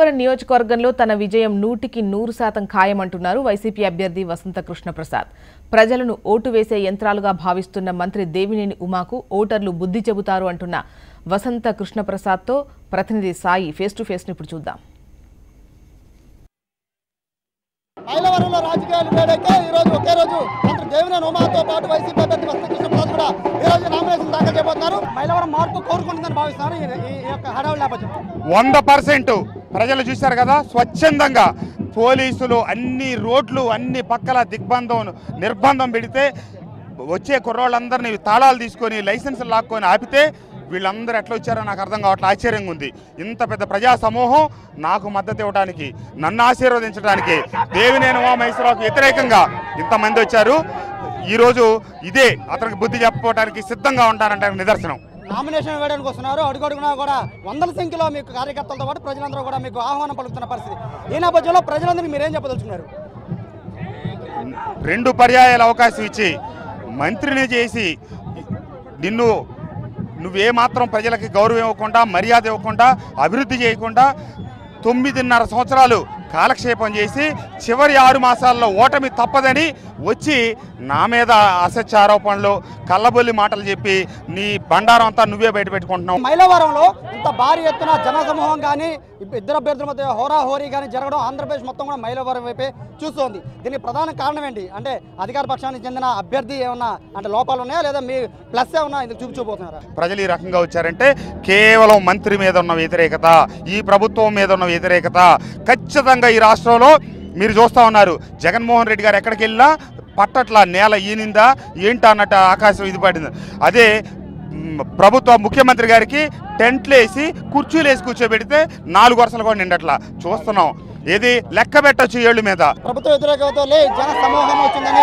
మైలవరం నియోజకవర్గంలో తన విజయం 100% ఖాయమంటున్నారు వైసీపీ అభ్యర్థి వసంత కృష్ణప్రసాద్. ప్రజలను ఓటు వేసే యంత్రాలుగా భావిస్తున్న మంత్రి దేవినేని ఉమాకు ఓటర్లు బుద్ధి చెబుతారు అంటున్న వసంత కృష్ణప్రసాద్తో ప్రతినిధి సాయి ఫేస్ టు ఫేస్ ని ఇప్పుడు చూద్దాం. మైలవరంలో రాజకీయాలు వేడైతే ఈ రోజు ఒకే రోజు మంత్రి దేవినేని ఉమాతో పాటు వైసీపీ అభ్యర్థి వసంత కృష్ణప్రసాద్ కూడా ఈ రోజు నామినేషన్ దాఖలు చేయబోతున్నారు. మైలవరం మార్పు కోరుకుంటుందని భావిస్తున్నారు. ఈ యొక్క హడావుడి నేపథ్యం 100% ప్రజలు చూశారు కదా, స్వచ్ఛందంగా పోలీసులు అన్ని రోడ్లు అన్ని పక్కల నిర్బంధం పెడితే వచ్చే కుర్రోళ్ళందరినీ తాళాలు తీసుకొని లైసెన్సులు లాక్కొని ఆపితే వీళ్ళందరూ ఎట్లా వచ్చారో నాకు అర్థం కావట్లేదు. ఆశ్చర్యంగా ఉంది. ఇంత పెద్ద ప్రజా సమూహం నాకు మద్దతు ఇవ్వడానికి, నన్ను ఆశీర్వదించడానికి, దేవినేని ఉమామహేశ్వరరావుకు వ్యతిరేకంగా ఇంతమంది వచ్చారు. ఈరోజు ఇదే అతనికి బుద్ధి చెప్పుకోవడానికి సిద్ధంగా ఉంటానంటానికి నిదర్శనం. నామినేషన్ వేయడానికి వస్తున్నారు. అడుగడుగునా కూడా వందల సంఖ్యలో మీకు కార్యకర్తలతో పాటు ప్రజలందరూ కూడా మీకు ఆహ్వానం పలుకుతున్న పరిస్థితి. ఈ నేపథ్యంలో ప్రజలందరికీ మీరేం చెప్పదలుచుకున్నారు? 2 పర్యాయాల అవకాశం ఇచ్చి మంత్రిని చేసి నువ్వేమాత్రం ప్రజలకి గౌరవం ఇవ్వకుండా, మర్యాద ఇవ్వకుండా, అభివృద్ధి చేయకుండా 9.5 సంవత్సరాలు కాలక్షేపం చేసి చివరి 6 మాసాల్లో ఓటమి తప్పదని వచ్చి నా మీద అసత్య ఆరోపణలు, కళ్ళబొల్లి మాటలు చెప్పి నీ బండారం అంతా నువ్వే బయట పెట్టుకుంటున్నావు. మైలవరంలో ఇంత భారీ ఎత్తున జనసమూహం కానీ ఇద్దరు అభ్యర్థుల మధ్య హోరాహోరీ కానీ జరగడం ఆంధ్రప్రదేశ్ మొత్తం కూడా మైలవరం వైపే చూస్తోంది. దీనికి ప్రధాన కారణం ఏంటి అంటే అధికార పక్షానికి చెందిన అభ్యర్థి ఏమన్నా అంటే లోపాలు ఉన్నాయా లేదా మీ ప్లస్ ఏమన్నా ఇందుకు చూపించబోతున్నారా? ప్రజలు ఈ రకంగా వచ్చారంటే కేవలం మంత్రి మీద ఉన్న వ్యతిరేకత, ఈ ప్రభుత్వం మీద ఉన్న వ్యతిరేకత. ఖచ్చితంగా ఈ రాష్ట్రంలో మీరు చూస్తూ ఉన్నారు, జగన్మోహన్ రెడ్డి గారు ఎక్కడికి వెళ్ళినా పట్టట్ల నేల ఈనిందా ఏంటా అన్నట్టు ఆకాశం ఇది పడింది. అదే ప్రభుత్వ ముఖ్యమంత్రి గారికి టెంట్లు వేసి కుర్చీలు వేసి కూర్చోబెడితే 4 వరుసలు కూడా నిండట్లా చూస్తున్నాం. ఏది లెక్క పెట్టచ్చు ఏళ్ళు మీద. ప్రభుత్వ వ్యతిరేకతతో జన సమూహం వచ్చిందని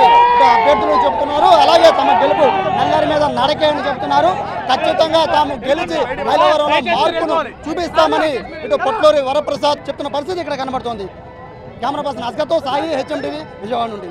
అభ్యర్థులు చెబుతున్నారు. అలాగే తమ గెలుపు నల్లరి మీద నడకే అని చెబుతున్నారు. ఖచ్చితంగా తాము గెలిచి మైలవరంలో మార్పును చూపిస్తామని ఇటు పొట్లూరి వరప్రసాద్ చెప్తున్న పరిస్థితి ఇక్కడ కనబడుతోంది. కెమెరా పర్సన్ అస్గర్తో సాయి, హెచ్ఎం టీవీ, విజయవాడ నుండి.